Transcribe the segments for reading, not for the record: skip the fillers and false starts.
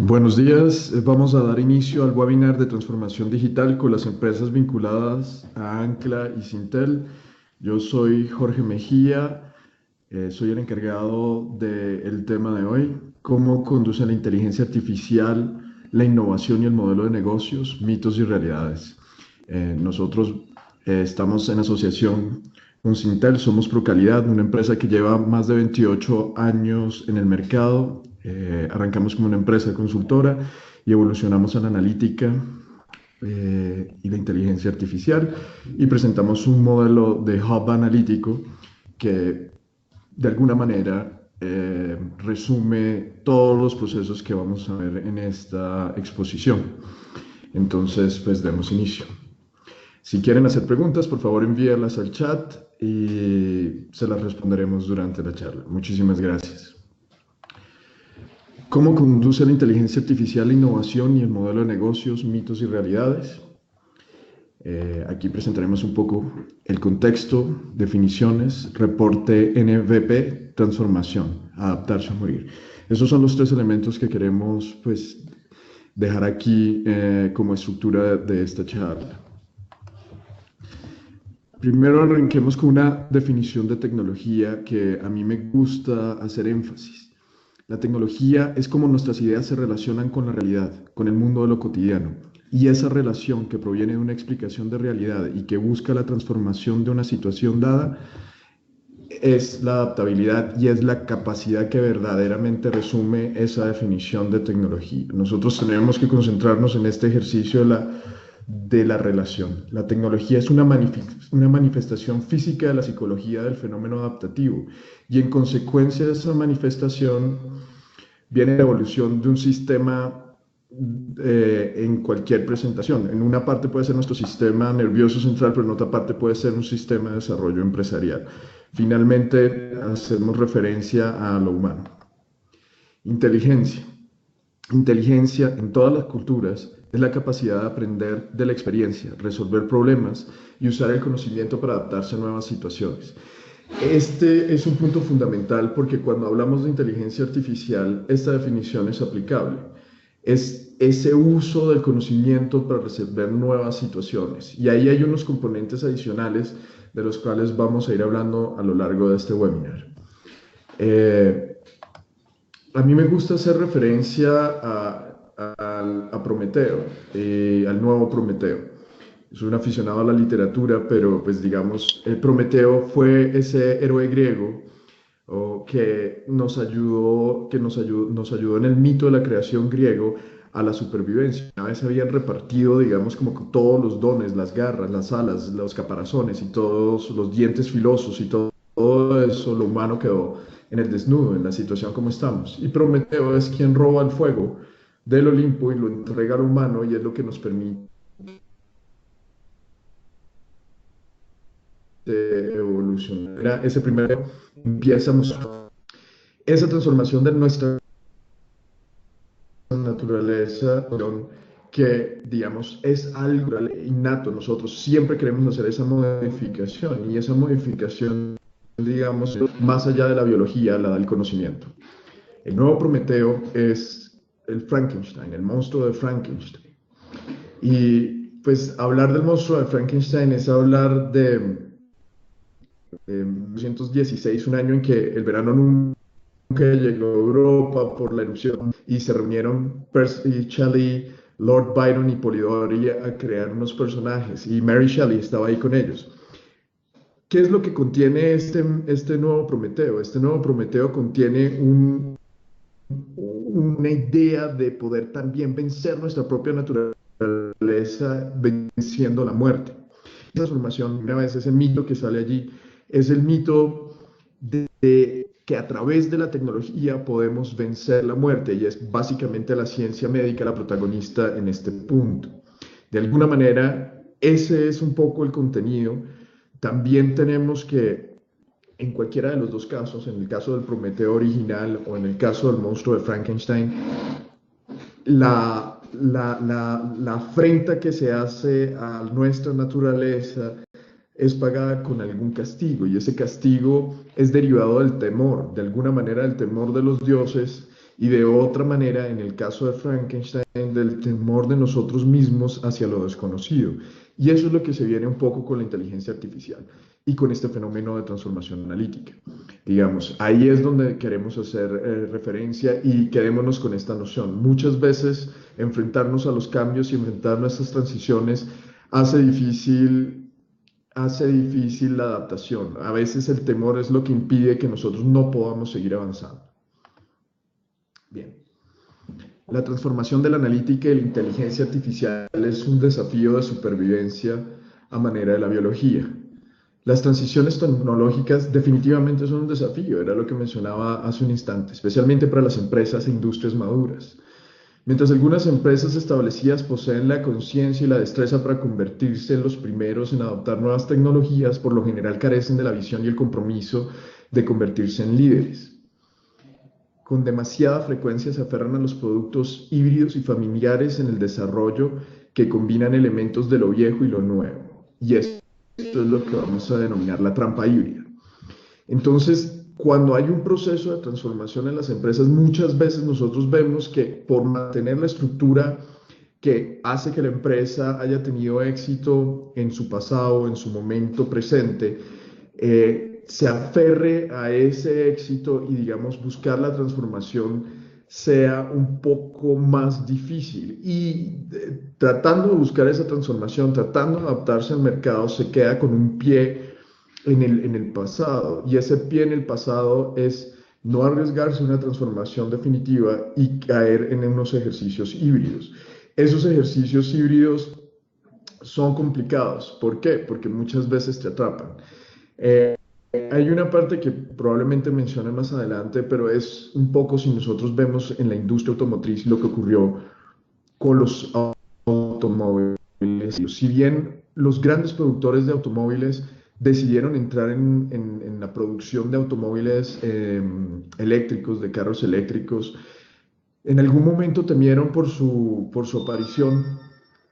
Buenos días, vamos a dar inicio al webinar de transformación digital con las empresas vinculadas a Ancla y Sintel. Yo soy Jorge Mejía, soy el encargado del tema de hoy, cómo conduce la inteligencia artificial, la innovación y el modelo de negocios, mitos y realidades. Nosotros estamos en asociación con Sintel, somos Procalidad, una empresa que lleva más de 28 años en el mercado. Arrancamos como una empresa consultora y evolucionamos a la analítica y la inteligencia artificial y presentamos un modelo de hub analítico que de alguna manera resume todos los procesos que vamos a ver en esta exposición. Entonces, pues demos inicio. Si quieren hacer preguntas, por favor envíenlas al chat y se las responderemos durante la charla. Muchísimas gracias. ¿Cómo conduce la inteligencia artificial la innovación y el modelo de negocios, mitos y realidades? Aquí presentaremos un poco el contexto, definiciones, reporte NVP, transformación, adaptarse o morir. Esos son los tres elementos que queremos pues, dejar aquí como estructura de esta charla. Primero arranquemos con una definición de tecnología que a mí me gusta hacer énfasis. La tecnología es como nuestras ideas se relacionan con la realidad, con el mundo de lo cotidiano. Y esa relación que proviene de una explicación de realidad y que busca la transformación de una situación dada es la adaptabilidad y es la capacidad que verdaderamente resume esa definición de tecnología. Nosotros tenemos que concentrarnos en este ejercicio de la relación. La tecnología es una manifestación física de la psicología del fenómeno adaptativo y en consecuencia de esa manifestación viene la evolución de un sistema en cualquier presentación. En una parte puede ser nuestro sistema nervioso central, pero en otra parte puede ser un sistema de desarrollo empresarial. Finalmente, hacemos referencia a lo humano. Inteligencia. Inteligencia en todas las culturas es la capacidad de aprender de la experiencia, resolver problemas y usar el conocimiento para adaptarse a nuevas situaciones. Este es un punto fundamental porque cuando hablamos de inteligencia artificial, esta definición es aplicable. Es ese uso del conocimiento para resolver nuevas situaciones. Y ahí hay unos componentes adicionales de los cuales vamos a ir hablando a lo largo de este webinar. A mí me gusta hacer referencia a Prometeo, al nuevo Prometeo. Soy un aficionado a la literatura, pero pues digamos, Prometeo fue ese héroe griego que nos ayudó en el mito de la creación griego a la supervivencia. Una vez habían repartido, digamos, como todos los dones, las garras, las alas, los caparazones y todos los dientes filosos y todo eso, lo humano quedó en el desnudo, en la situación como estamos. Y Prometeo es quien roba el fuego del Olimpo y lo entrega al humano y es lo que nos permite evolucionar. Ese primero empieza a mostrar esa transformación de nuestra naturaleza que, digamos, es algo innato. Nosotros siempre queremos hacer esa modificación y esa modificación, digamos, más allá de la biología, la da el conocimiento. El nuevo Prometeo es el Frankenstein, el monstruo de Frankenstein. Y pues hablar del monstruo de Frankenstein es hablar de 1916, un año en que el verano nunca llegó a Europa por la erupción y se reunieron Percy Shelley, Lord Byron y Polidori a crear unos personajes y Mary Shelley estaba ahí con ellos. ¿Qué es lo que contiene este nuevo Prometeo? Este nuevo Prometeo contiene una idea de poder también vencer nuestra propia naturaleza venciendo la muerte. Esa transformación, una vez ese mito que sale allí, es el mito de que a través de la tecnología podemos vencer la muerte y es básicamente la ciencia médica la protagonista en este punto. De alguna manera, ese es un poco el contenido. También tenemos que, en cualquiera de los dos casos, en el caso del Prometeo original o en el caso del monstruo de Frankenstein, la afrenta que se hace a nuestra naturaleza es pagada con algún castigo y ese castigo es derivado del temor, de alguna manera del temor de los dioses Y de otra manera, en el caso de Frankenstein, del temor de nosotros mismos hacia lo desconocido. Y eso es lo que se viene un poco con la inteligencia artificial y con este fenómeno de transformación analítica. Digamos, ahí es donde queremos hacer referencia y quedémonos con esta noción. Muchas veces enfrentarnos a los cambios y enfrentar nuestras transiciones hace difícil la adaptación. A veces el temor es lo que impide que nosotros no podamos seguir avanzando. Bien. La transformación de la analítica y la inteligencia artificial es un desafío de supervivencia a manera de la biología. Las transiciones tecnológicas definitivamente son un desafío, era lo que mencionaba hace un instante, especialmente para las empresas e industrias maduras. Mientras algunas empresas establecidas poseen la conciencia y la destreza para convertirse en los primeros en adoptar nuevas tecnologías, por lo general carecen de la visión y el compromiso de convertirse en líderes. Con demasiada frecuencia se aferran a los productos híbridos y familiares en el desarrollo que combinan elementos de lo viejo y lo nuevo. Y esto es lo que vamos a denominar la trampa híbrida. Entonces, cuando hay un proceso de transformación en las empresas, muchas veces nosotros vemos que por mantener la estructura que hace que la empresa haya tenido éxito en su pasado, en su momento presente, se aferre a ese éxito y, digamos, buscar la transformación sea un poco más difícil. Y tratando de buscar esa transformación, tratando de adaptarse al mercado, se queda con un pie en el pasado. Y ese pie en el pasado es no arriesgarse a una transformación definitiva y caer en unos ejercicios híbridos. Esos ejercicios híbridos son complicados. ¿Por qué? Porque muchas veces te atrapan. Hay una parte que probablemente mencione más adelante, pero es un poco si nosotros vemos en la industria automotriz lo que ocurrió con los automóviles. Si bien los grandes productores de automóviles decidieron entrar en la producción de automóviles eléctricos, de carros eléctricos, en algún momento temieron por su aparición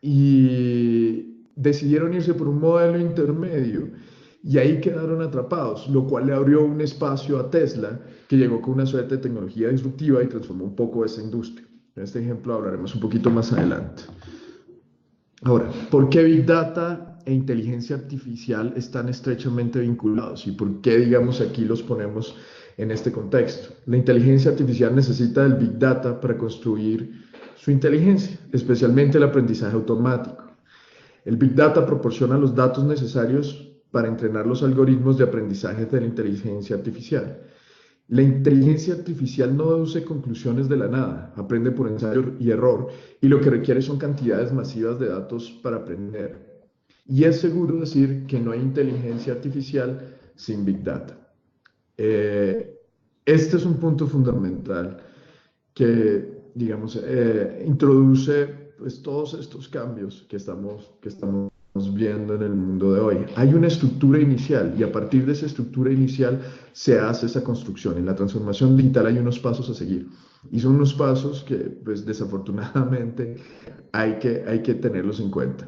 y decidieron irse por un modelo intermedio y ahí quedaron atrapados, lo cual le abrió un espacio a Tesla, que llegó con una suerte de tecnología disruptiva y transformó un poco esa industria. En este ejemplo hablaremos un poquito más adelante. Ahora, ¿por qué Big Data e inteligencia artificial están estrechamente vinculados? ¿Y por qué, digamos, aquí los ponemos en este contexto? La inteligencia artificial necesita del Big Data para construir su inteligencia, especialmente el aprendizaje automático. El Big Data proporciona los datos necesarios para entrenar los algoritmos de aprendizaje de la inteligencia artificial. La inteligencia artificial no deduce conclusiones de la nada, aprende por ensayo y error, y lo que requiere son cantidades masivas de datos para aprender. Y es seguro decir que no hay inteligencia artificial sin Big Data. Este es un punto fundamental que, digamos, introduce pues, todos estos cambios que estamos viendo en el mundo de hoy. Hay una estructura inicial y a partir de esa estructura inicial se hace esa construcción. En la transformación digital hay unos pasos a seguir y son unos pasos que, pues, desafortunadamente hay que tenerlos en cuenta.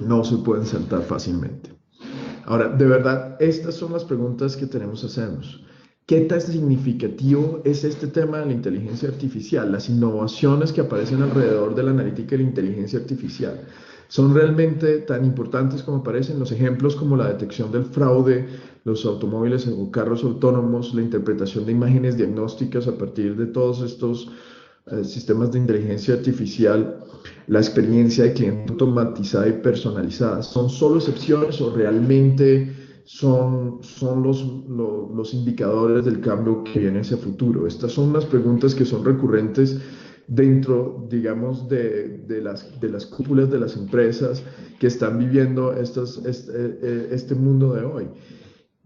No se pueden saltar fácilmente. Ahora, de verdad, estas son las preguntas que tenemos que hacernos. ¿Qué tan significativo es este tema de la inteligencia artificial? Las innovaciones que aparecen alrededor de la analítica y la inteligencia artificial son realmente tan importantes como parecen. Los ejemplos como la detección del fraude, los automóviles o carros autónomos, la interpretación de imágenes diagnósticas a partir de todos estos sistemas de inteligencia artificial, la experiencia de cliente automatizada y personalizada, ¿son solo excepciones o realmente son los indicadores del cambio que viene hacia el futuro? Estas son unas preguntas que son recurrentes dentro, digamos, de las cúpulas de las empresas que están viviendo este mundo de hoy.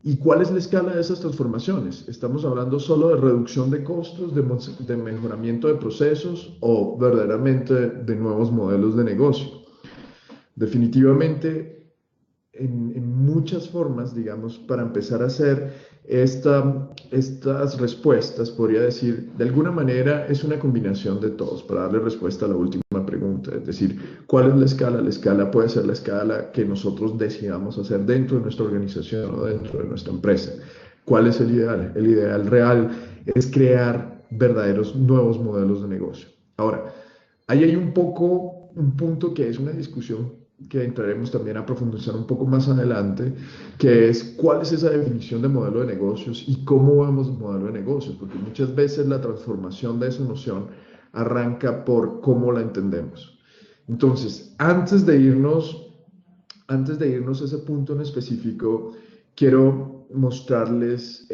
¿Y cuál es la escala de esas transformaciones? ¿Estamos hablando solo de reducción de costos, de mejoramiento de procesos o verdaderamente de nuevos modelos de negocio? Definitivamente, en muchas formas, digamos, para empezar a hacer estas respuestas, podría decir, de alguna manera es una combinación de todos para darle respuesta a la última pregunta, es decir, ¿cuál es la escala? La escala puede ser la escala que nosotros decidamos hacer dentro de nuestra organización o dentro de nuestra empresa. ¿Cuál es el ideal? El ideal real es crear verdaderos nuevos modelos de negocio. Ahora, ahí hay un punto que es una discusión que entraremos también a profundizar un poco más adelante, que es cuál es esa definición de modelo de negocios y cómo vemos el modelo de negocios, porque muchas veces la transformación de esa noción arranca por cómo la entendemos. Entonces, antes de irnos a ese punto en específico, quiero mostrarles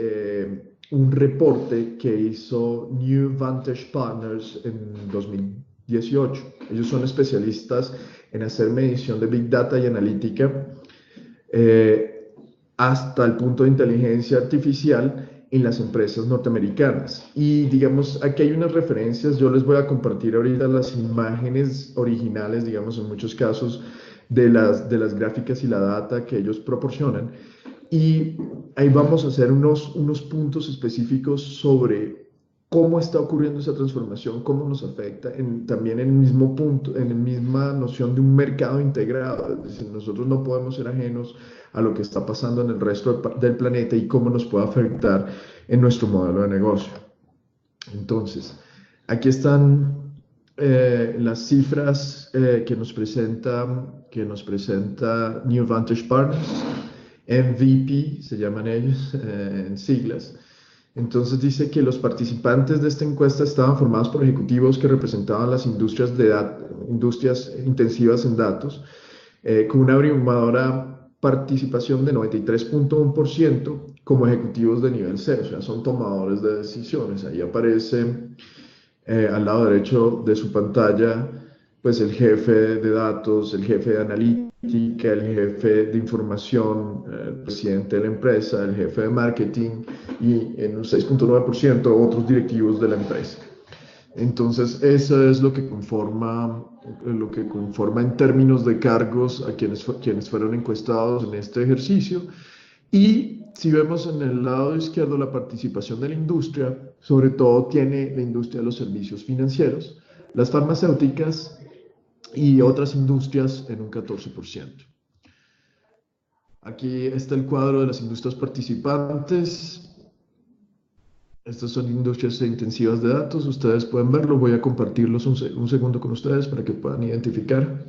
un reporte que hizo New Vantage Partners en 2018. Ellos son especialistas en hacer medición de Big Data y analítica hasta el punto de inteligencia artificial en las empresas norteamericanas. Y digamos, aquí hay unas referencias, yo les voy a compartir ahorita las imágenes originales, digamos, en muchos casos, de las gráficas y la data que ellos proporcionan. Y ahí vamos a hacer unos puntos específicos sobre cómo está ocurriendo esa transformación, cómo nos afecta, también en el mismo punto, en la misma noción de un mercado integrado. Es decir, nosotros no podemos ser ajenos a lo que está pasando en el resto del planeta y cómo nos puede afectar en nuestro modelo de negocio. Entonces, aquí están las cifras que nos presenta New Vantage Partners. MVP se llaman ellos en siglas. Entonces dice que los participantes de esta encuesta estaban formados por ejecutivos que representaban las industrias intensivas en datos, con una abrumadora participación de 93.1% como ejecutivos de nivel C, o sea, son tomadores de decisiones. Ahí aparece al lado derecho de su pantalla, pues el jefe de datos, el jefe de analítica, el jefe de información, el presidente de la empresa, el jefe de marketing y en un 6.9% otros directivos de la empresa. Entonces, eso es lo que conforma en términos de cargos a quienes fueron encuestados en este ejercicio. Y si vemos en el lado izquierdo la participación de la industria, sobre todo tiene la industria de los servicios financieros, las farmacéuticas y otras industrias en un 14%. Aquí está el cuadro de las industrias participantes. Estas son industrias intensivas de datos, ustedes pueden verlo, voy a compartirlos un segundo con ustedes para que puedan identificar.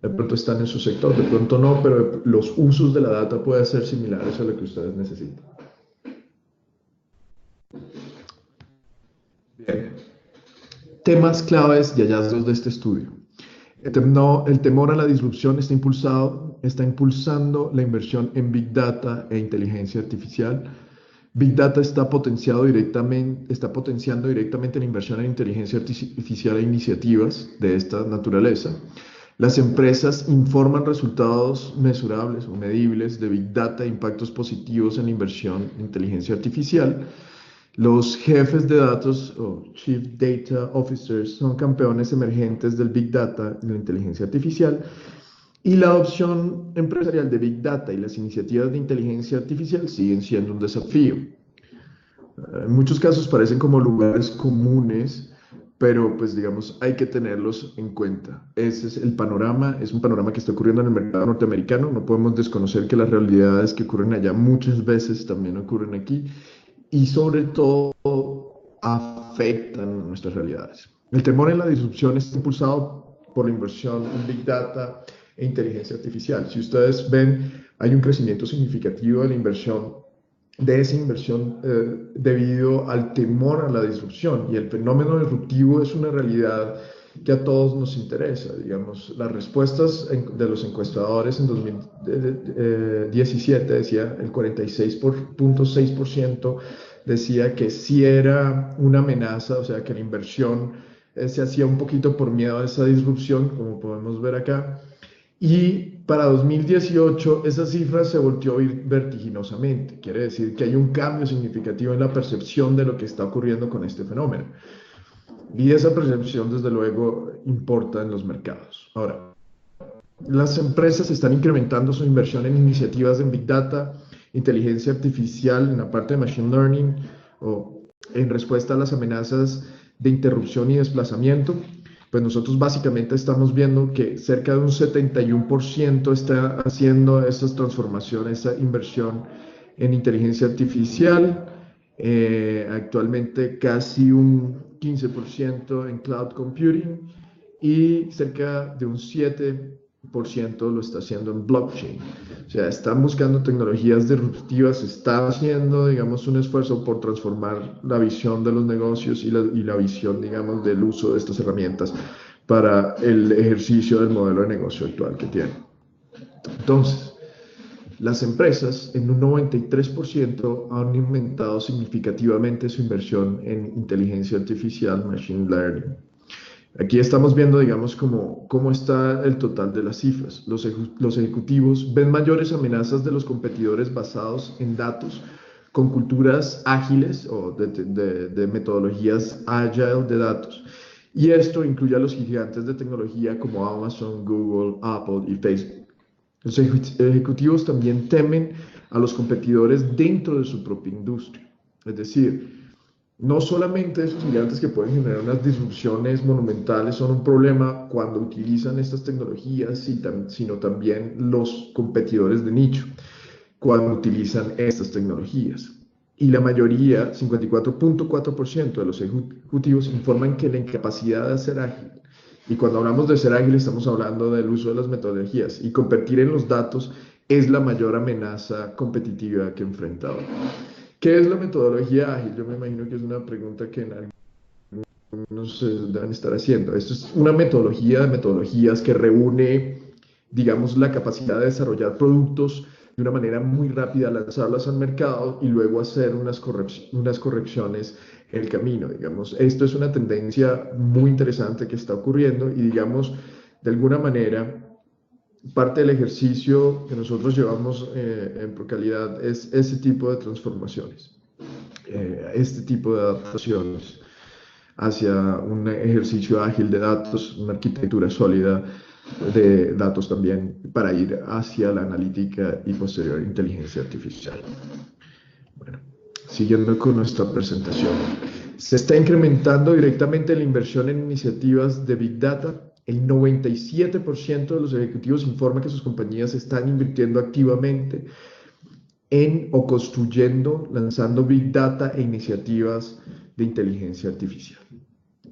De pronto están en su sector, de pronto no, pero los usos de la data pueden ser similares a lo que ustedes necesitan. Bien. Temas claves y hallazgos de este estudio. El temor a la disrupción está impulsando la inversión en Big Data e inteligencia artificial. Big Data está potenciando directamente la inversión en inteligencia artificial e iniciativas de esta naturaleza. Las empresas informan resultados mesurables o medibles de Big Data e impactos positivos en la inversión en inteligencia artificial. Los jefes de datos o Chief Data Officers son campeones emergentes del Big Data y la inteligencia artificial. Y la adopción empresarial de Big Data y las iniciativas de inteligencia artificial siguen siendo un desafío. En muchos casos parecen como lugares comunes, pero pues digamos hay que tenerlos en cuenta. Ese es el panorama, es un panorama que está ocurriendo en el mercado norteamericano. No podemos desconocer que las realidades que ocurren allá muchas veces también ocurren aquí y sobre todo afectan nuestras realidades. El temor en la disrupción está impulsado por la inversión en Big Data e inteligencia artificial. Si ustedes ven, hay un crecimiento significativo de esa inversión debido al temor a la disrupción, y el fenómeno disruptivo es una realidad que a todos nos interesa. Digamos, las respuestas de los encuestadores en 2017 decía el 46.6% decía que sí era una amenaza, o sea que la inversión se hacía un poquito por miedo a esa disrupción, como podemos ver acá. Y para 2018 esa cifra se volteó vertiginosamente. Quiere decir que hay un cambio significativo en la percepción de lo que está ocurriendo con este fenómeno. Y esa percepción, desde luego, importa en los mercados. Ahora, las empresas están incrementando su inversión en iniciativas en Big Data, inteligencia artificial, en la parte de Machine Learning, o en respuesta a las amenazas de interrupción y desplazamiento. Pues nosotros básicamente estamos viendo que cerca de un 71% está haciendo estas transformaciones, esa inversión en inteligencia artificial. Actualmente casi un 15% en cloud computing y cerca de un 7% lo está haciendo en blockchain. O sea, están buscando tecnologías disruptivas, está haciendo, digamos, un esfuerzo por transformar la visión de los negocios y la visión, digamos, del uso de estas herramientas para el ejercicio del modelo de negocio actual que tienen. Entonces, las empresas en un 93% han aumentado significativamente su inversión en inteligencia artificial, machine learning. Aquí estamos viendo, digamos, cómo está el total de las cifras. Los ejecutivos ven mayores amenazas de los competidores basados en datos, con culturas ágiles o de metodologías agile de datos. Y esto incluye a los gigantes de tecnología como Amazon, Google, Apple y Facebook. Los ejecutivos también temen a los competidores dentro de su propia industria. Es decir, no solamente esos gigantes que pueden generar unas disrupciones monumentales son un problema cuando utilizan estas tecnologías, sino también los competidores de nicho cuando utilizan estas tecnologías. Y la mayoría, 54.4% de los ejecutivos informan que la incapacidad de ser ágil, y cuando hablamos de ser ágil estamos hablando del uso de las metodologías, y competir en los datos es la mayor amenaza competitiva que enfrenta hoy. ¿Qué es la metodología ágil? Yo me imagino que es una pregunta que en algunos deben estar haciendo. Esto es una metodología de metodologías que reúne, digamos, la capacidad de desarrollar productos de una manera muy rápida, lanzarlas al mercado y luego hacer unas correcciones en el camino, digamos. Esto es una tendencia muy interesante que está ocurriendo y, digamos, de alguna manera parte del ejercicio que nosotros llevamos en Procalidad es ese tipo de transformaciones, este tipo de adaptaciones hacia un ejercicio ágil de datos, una arquitectura sólida de datos también para ir hacia la analítica y posterior inteligencia artificial. Bueno, siguiendo con nuestra presentación. Se está incrementando directamente la inversión en iniciativas de Big Data. El 97% de los ejecutivos informa que sus compañías están invirtiendo activamente en o construyendo, lanzando Big Data e iniciativas de inteligencia artificial.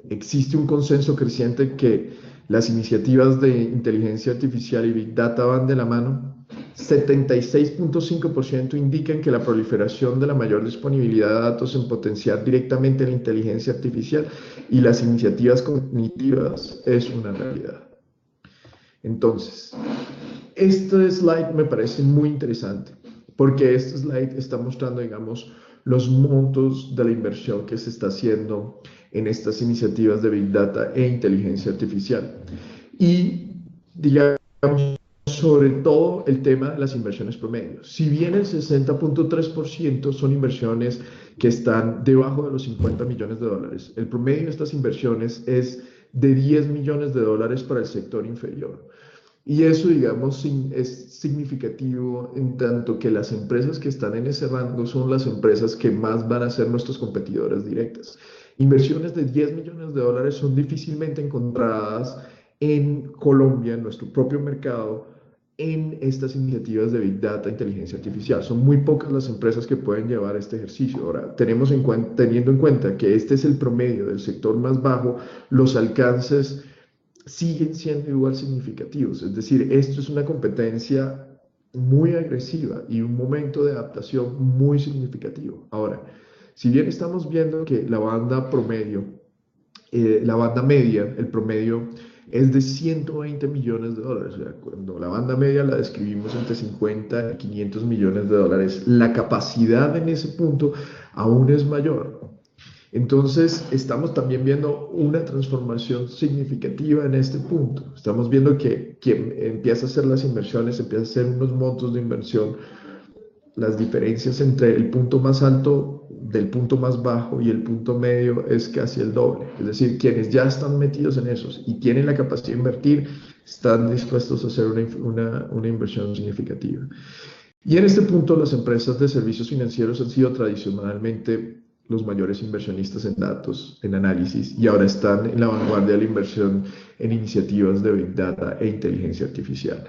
Existe un consenso creciente que las iniciativas de inteligencia artificial y Big Data van de la mano. 76.5% indican que la proliferación de la mayor disponibilidad de datos en potenciar directamente la inteligencia artificial y las iniciativas cognitivas es una realidad. Entonces, este slide me parece muy interesante porque este slide está mostrando, digamos, los montos de la inversión que se está haciendo en estas iniciativas de Big Data e inteligencia artificial. Y, digamos, sobre todo el tema de las inversiones promedio. Si bien el 60.3% son inversiones que están debajo de los 50 millones de dólares, el promedio de estas inversiones es de 10 millones de dólares para el sector inferior. Y eso, digamos, es significativo en tanto que las empresas que están en ese rango son las empresas que más van a ser nuestros competidores directas. Inversiones de 10 millones de dólares son difícilmente encontradas en Colombia, en nuestro propio mercado, en estas iniciativas de Big Data, inteligencia artificial. Son muy pocas las empresas que pueden llevar este ejercicio. Ahora, teniendo en cuenta que este es el promedio del sector más bajo, los alcances siguen siendo igual significativos. Es decir, esto es una competencia muy agresiva y un momento de adaptación muy significativo. Ahora, si bien estamos viendo que la banda promedio, la banda media, el promedio es de 120 millones de dólares. O sea, cuando la banda media la describimos entre 50 y 500 millones de dólares, la capacidad en ese punto aún es mayor. Entonces, estamos también viendo una transformación significativa en este punto. Estamos viendo que quien empieza a hacer las inversiones, empieza a hacer unos montos de inversión, las diferencias entre el punto más alto del punto más bajo y el punto medio es casi el doble. Es decir, quienes ya están metidos en esos y tienen la capacidad de invertir, están dispuestos a hacer una inversión significativa. Y en este punto, las empresas de servicios financieros han sido tradicionalmente los mayores inversionistas en datos, en análisis, y ahora están en la vanguardia de la inversión en iniciativas de Big Data e inteligencia artificial.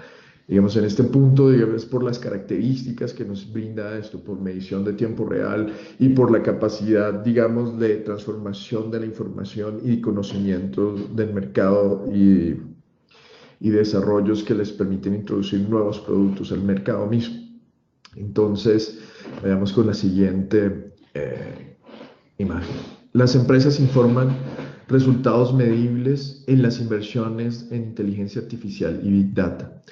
Digamos, en este punto, digamos, por las características que nos brinda esto, por medición de tiempo real y por la capacidad, digamos, de transformación de la información y conocimiento del mercado y desarrollos que les permiten introducir nuevos productos al mercado mismo. Entonces, veamos con la siguiente imagen. Las empresas informan resultados medibles en las inversiones en inteligencia artificial y Big Data.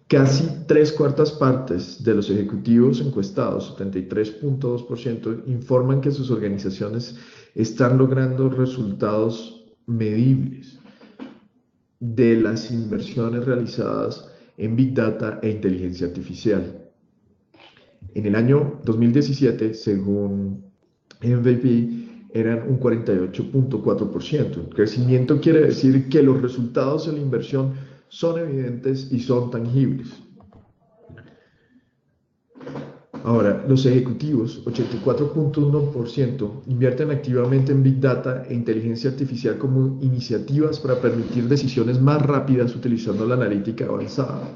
Casi tres cuartas partes de los ejecutivos encuestados, 73.2%, informan que sus organizaciones están logrando resultados medibles de las inversiones realizadas en Big Data e inteligencia artificial. En el año 2017, según MVP, eran un 48.4%. El crecimiento quiere decir que los resultados de la inversión son evidentes y son tangibles. Ahora, los ejecutivos, 84.1%, invierten activamente en Big Data e inteligencia artificial como iniciativas para permitir decisiones más rápidas utilizando la analítica avanzada.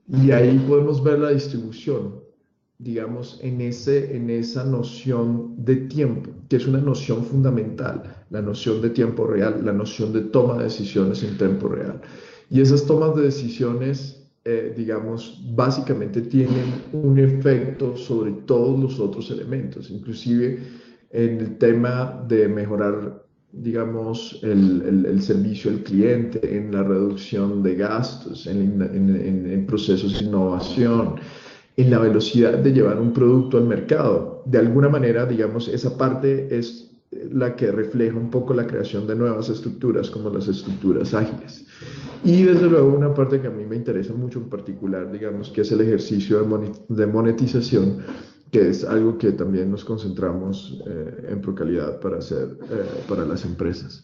Y ahí podemos ver la distribución, digamos, en esa noción de tiempo, que es una noción fundamental, la noción de tiempo real, la noción de toma de decisiones en tiempo real. Y esas tomas de decisiones, digamos, básicamente tienen un efecto sobre todos los otros elementos, inclusive en el tema de mejorar, digamos, el servicio al cliente, en la reducción de gastos, en procesos de innovación, en la velocidad de llevar un producto al mercado. De alguna manera, digamos, esa parte es la que refleja un poco la creación de nuevas estructuras, como las estructuras ágiles. Y desde luego una parte que a mí me interesa mucho en particular, digamos, que es el ejercicio de monetización, que es algo que también nos concentramos en Procalidad para hacer para las empresas.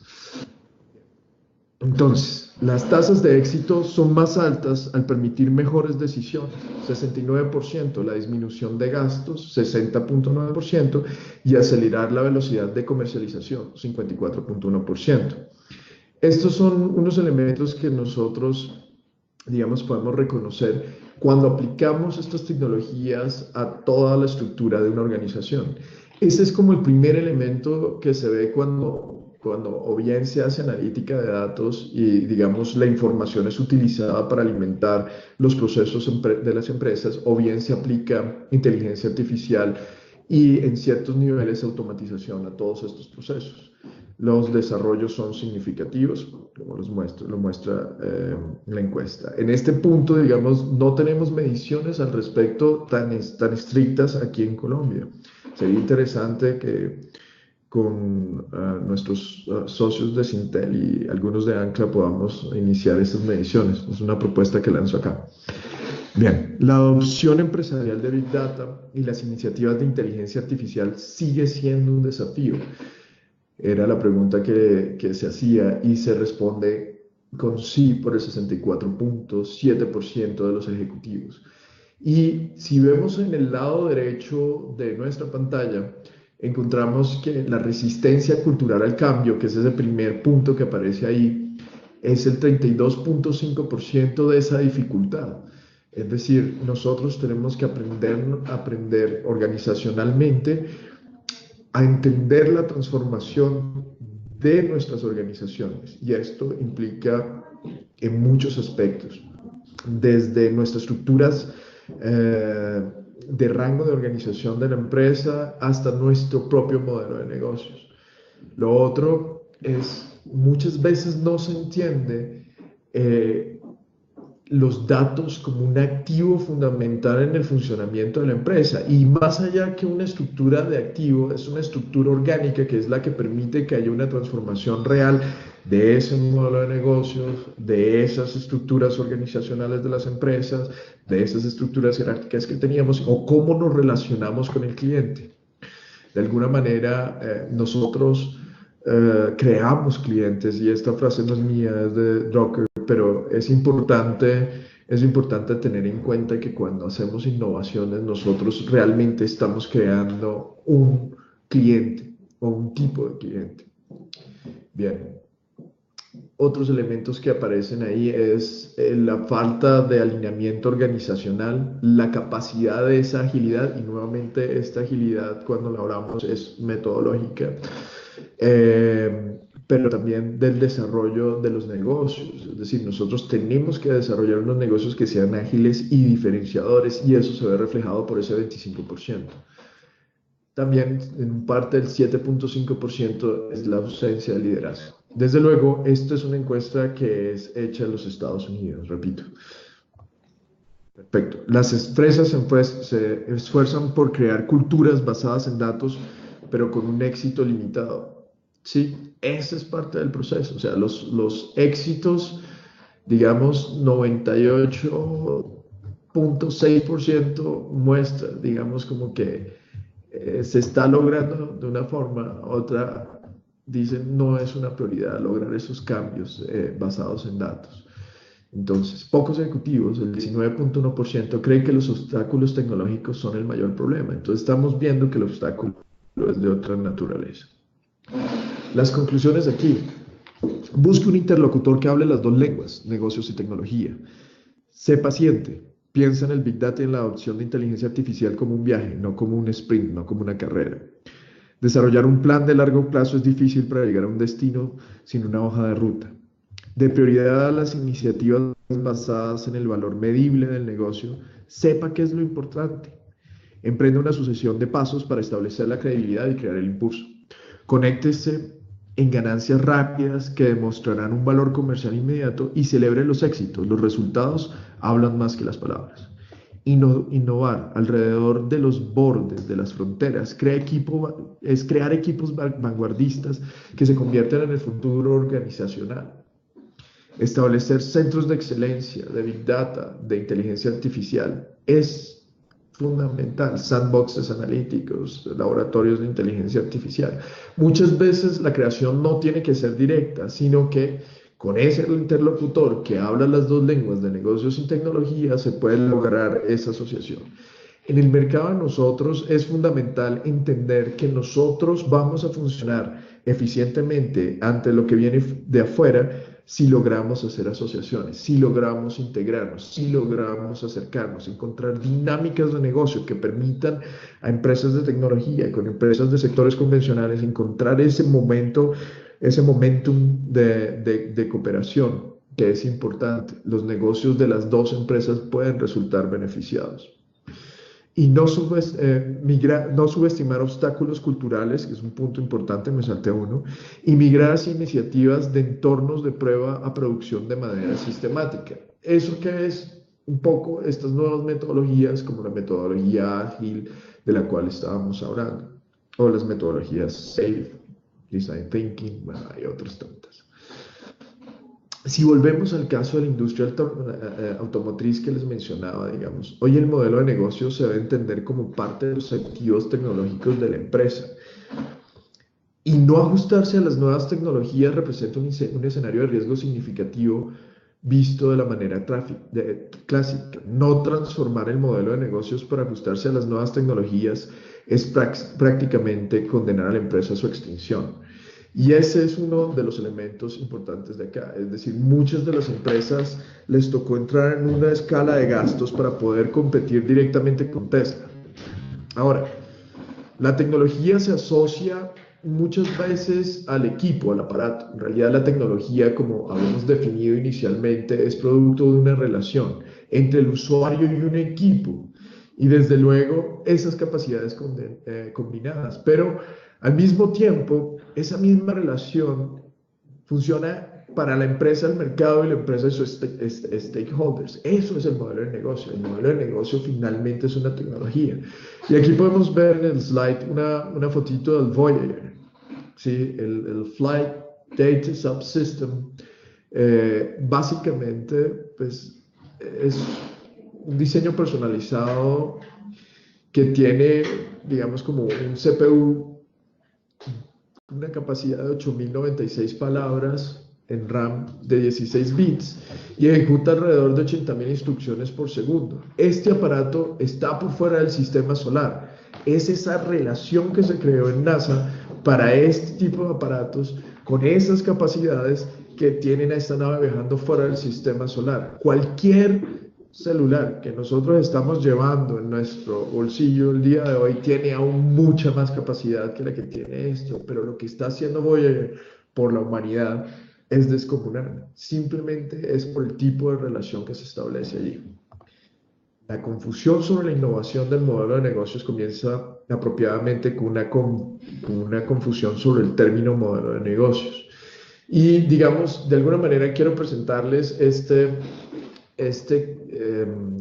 Entonces, las tasas de éxito son más altas al permitir mejores decisiones, 69%, la disminución de gastos, 60.9%, y acelerar la velocidad de comercialización, 54.1%. Estos son unos elementos que nosotros, digamos, podemos reconocer cuando aplicamos estas tecnologías a toda la estructura de una organización. Ese es como el primer elemento que se ve cuando o bien se hace analítica de datos y, digamos, la información es utilizada para alimentar los procesos de las empresas, o bien se aplica inteligencia artificial y en ciertos niveles automatización a todos estos procesos. Los desarrollos son significativos, como lo muestra la encuesta. En este punto, digamos, no tenemos mediciones al respecto tan estrictas aquí en Colombia. Sería interesante que con nuestros socios de Sintel y algunos de Ancla podamos iniciar estas mediciones. Es una propuesta que lanzo acá. Bien, la adopción empresarial de Big Data y las iniciativas de inteligencia artificial sigue siendo un desafío. Era la pregunta que se hacía y se responde con sí por el 64.7% de los ejecutivos. Y si vemos en el lado derecho de nuestra pantalla, encontramos que la resistencia cultural al cambio, que es ese primer punto que aparece ahí, es el 32.5% de esa dificultad. Es decir, nosotros tenemos que aprender organizacionalmente a entender la transformación de nuestras organizaciones. Y esto implica en muchos aspectos, desde nuestras estructuras de rango de organización de la empresa hasta nuestro propio modelo de negocios. Lo otro es, muchas veces no se entiende los datos como un activo fundamental en el funcionamiento de la empresa, y más allá que una estructura de activo, es una estructura orgánica que es la que permite que haya una transformación real de ese modelo de negocios, de esas estructuras organizacionales de las empresas, de esas estructuras jerárquicas que teníamos, o cómo nos relacionamos con el cliente. De alguna manera, nosotros creamos clientes, y esta frase no es mía, es de Drucker, pero es importante tener en cuenta que cuando hacemos innovaciones, nosotros realmente estamos creando un cliente o un tipo de cliente. Bien. otros elementos que aparecen ahí es la falta de alineamiento organizacional, la capacidad de esa agilidad, y nuevamente esta agilidad cuando la hablamos es metodológica, pero también del desarrollo de los negocios. Es decir, nosotros tenemos que desarrollar unos negocios que sean ágiles y diferenciadores, y eso se ve reflejado por ese 25%. También en parte el 7.5% es la ausencia de liderazgo. Desde luego, esto es una encuesta que es hecha en los Estados Unidos, repito. Perfecto. Las empresas se esfuerzan por crear culturas basadas en datos, pero con un éxito limitado. Sí, ese es parte del proceso. O sea, los éxitos, digamos, 98.6% muestra, digamos, como que se está logrando de una forma, otra dicen no es una prioridad lograr esos cambios basados en datos. Entonces, pocos ejecutivos, el 19.1%, creen que los obstáculos tecnológicos son el mayor problema. Entonces, estamos viendo que el obstáculo es de otra naturaleza. Las conclusiones aquí. Busque un interlocutor que hable las dos lenguas, negocios y tecnología. Sé paciente. Piensa en el Big Data y en la adopción de inteligencia artificial como un viaje, no como un sprint, no como una carrera. Desarrollar un plan de largo plazo es difícil para llegar a un destino sin una hoja de ruta. De prioridad a las iniciativas basadas en el valor medible del negocio, sepa qué es lo importante. Emprenda una sucesión de pasos para establecer la credibilidad y crear el impulso. Conéctese en ganancias rápidas que demostrarán un valor comercial inmediato y celebre los éxitos. Los resultados hablan más que las palabras. Innovar alrededor de los bordes de las fronteras es crear equipos vanguardistas que se convierten en el futuro organizacional. Establecer centros de excelencia, de Big Data, de inteligencia artificial es fundamental. Sandboxes analíticos, laboratorios de inteligencia artificial. Muchas veces la creación no tiene que ser directa, sino que con ese interlocutor que habla las dos lenguas de negocios y tecnología se puede lograr esa asociación. En el mercado de nosotros es fundamental entender que nosotros vamos a funcionar eficientemente ante lo que viene de afuera si logramos hacer asociaciones, si logramos integrarnos, si logramos acercarnos, encontrar dinámicas de negocio que permitan a empresas de tecnología, con empresas de sectores convencionales, encontrar ese momentum de cooperación que es importante. Los negocios de las dos empresas pueden resultar beneficiados. Y no subestimar obstáculos culturales, que es un punto importante, me salté uno, y migrar hacia iniciativas de entornos de prueba a producción de manera sistemática. Eso que es un poco estas nuevas metodologías, como la metodología ágil de la cual estábamos hablando, o las metodologías SAFe, Design Thinking, bueno, hay otras tantas. Si volvemos al caso de la industria automotriz que les mencionaba, digamos, hoy el modelo de negocio se debe entender como parte de los activos tecnológicos de la empresa. Y no ajustarse a las nuevas tecnologías representa un escenario de riesgo significativo visto de la manera clásica. No transformar el modelo de negocios para ajustarse a las nuevas tecnologías es prácticamente condenar a la empresa a su extinción. Y ese es uno de los elementos importantes de acá. Es decir, muchas de las empresas les tocó entrar en una escala de gastos para poder competir directamente con Tesla. Ahora, la tecnología se asocia muchas veces al equipo, al aparato. En realidad la tecnología, como habíamos definido inicialmente, es producto de una relación entre el usuario y un equipo. Y desde luego esas capacidades combinadas. Pero al mismo tiempo, esa misma relación funciona para la empresa, el mercado y la empresa y sus stakeholders. Eso es el modelo de negocio. El modelo de negocio finalmente es una tecnología. Y aquí podemos ver en el slide una fotito del Voyager, ¿sí? El Flight Data Subsystem. Básicamente, pues, es un diseño personalizado que tiene, digamos, como un CPU, una capacidad de 8096 palabras en RAM de 16 bits y ejecuta alrededor de 80.000 instrucciones por segundo. Este aparato está por fuera del sistema solar. Es esa relación que se creó en NASA para este tipo de aparatos con esas capacidades que tienen a esta nave viajando fuera del sistema solar. Cualquier celular que nosotros estamos llevando en nuestro bolsillo el día de hoy tiene aún mucha más capacidad que la que tiene esto, pero lo que está haciendo Voyager por la humanidad es descomunal. Simplemente es por el tipo de relación que se establece allí. La confusión sobre la innovación del modelo de negocios comienza apropiadamente con una confusión sobre el término modelo de negocios. Y digamos, de alguna manera quiero presentarles este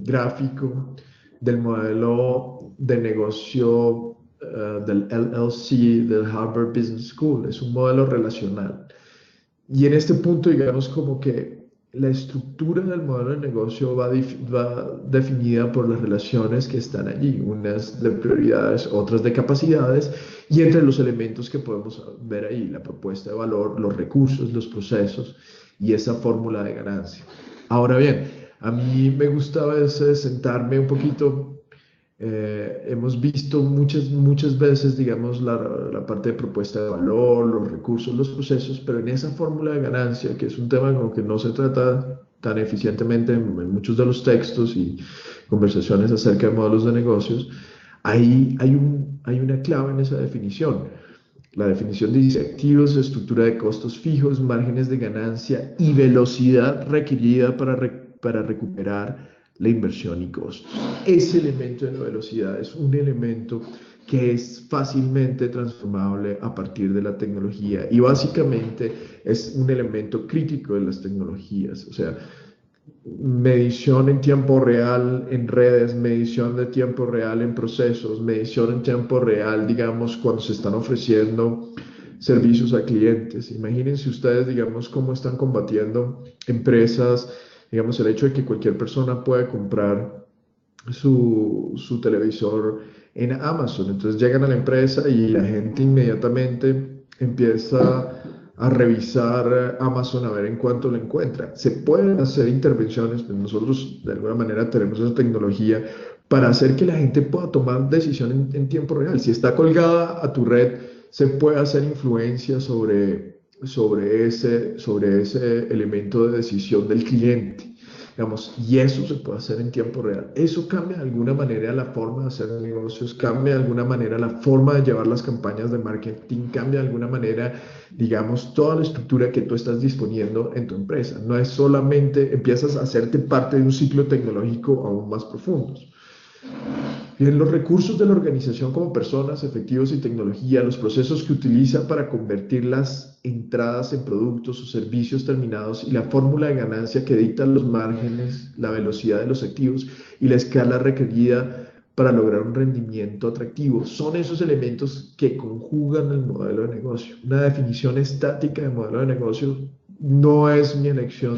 gráfico del modelo de negocio del LLC, del Harvard Business School. Es un modelo relacional. Y en este punto, digamos, como que la estructura del modelo de negocio va definida por las relaciones que están allí, unas de prioridades, otras de capacidades, y entre los elementos que podemos ver ahí, la propuesta de valor, los recursos, los procesos y esa fórmula de ganancia. Ahora bien, a mí me gusta a veces sentarme un poquito. Hemos visto muchas veces, digamos, la parte de propuesta de valor, los recursos, los procesos, pero en esa fórmula de ganancia, que es un tema como que no se trata tan eficientemente en muchos de los textos y conversaciones acerca de modelos de negocios, hay una clave en esa definición. La definición dice activos, estructura de costos fijos, márgenes de ganancia y velocidad requerida para recuperar la inversión y costos. Ese elemento de la velocidad es un elemento que es fácilmente transformable a partir de la tecnología y básicamente es un elemento crítico de las tecnologías. O sea, medición en tiempo real en redes, medición de tiempo real en procesos, medición en tiempo real, digamos, cuando se están ofreciendo servicios a clientes. Imagínense ustedes, digamos, cómo están combatiendo empresas, digamos, el hecho de que cualquier persona puede comprar su televisor en Amazon. Entonces llegan a la empresa y la gente inmediatamente empieza a revisar Amazon a ver en cuánto lo encuentra. Se pueden hacer intervenciones, pues nosotros de alguna manera tenemos esa tecnología para hacer que la gente pueda tomar decisión en tiempo real. Si está colgada a tu red, se puede hacer influencia sobre ese elemento de decisión del cliente. Digamos, y eso se puede hacer en tiempo real. Eso cambia de alguna manera la forma de hacer negocios, cambia de alguna manera la forma de llevar las campañas de marketing, cambia de alguna manera, digamos, toda la estructura que tú estás disponiendo en tu empresa. No es solamente, empiezas a hacerte parte de un ciclo tecnológico aún más profundo. Bien, los recursos de la organización como personas, efectivos y tecnología, los procesos que utiliza para convertir las entradas en productos o servicios terminados y la fórmula de ganancia que dictan los márgenes, la velocidad de los activos y la escala requerida para lograr un rendimiento atractivo. Son esos elementos que conjugan el modelo de negocio. Una definición estática de modelo de negocio no es mi elección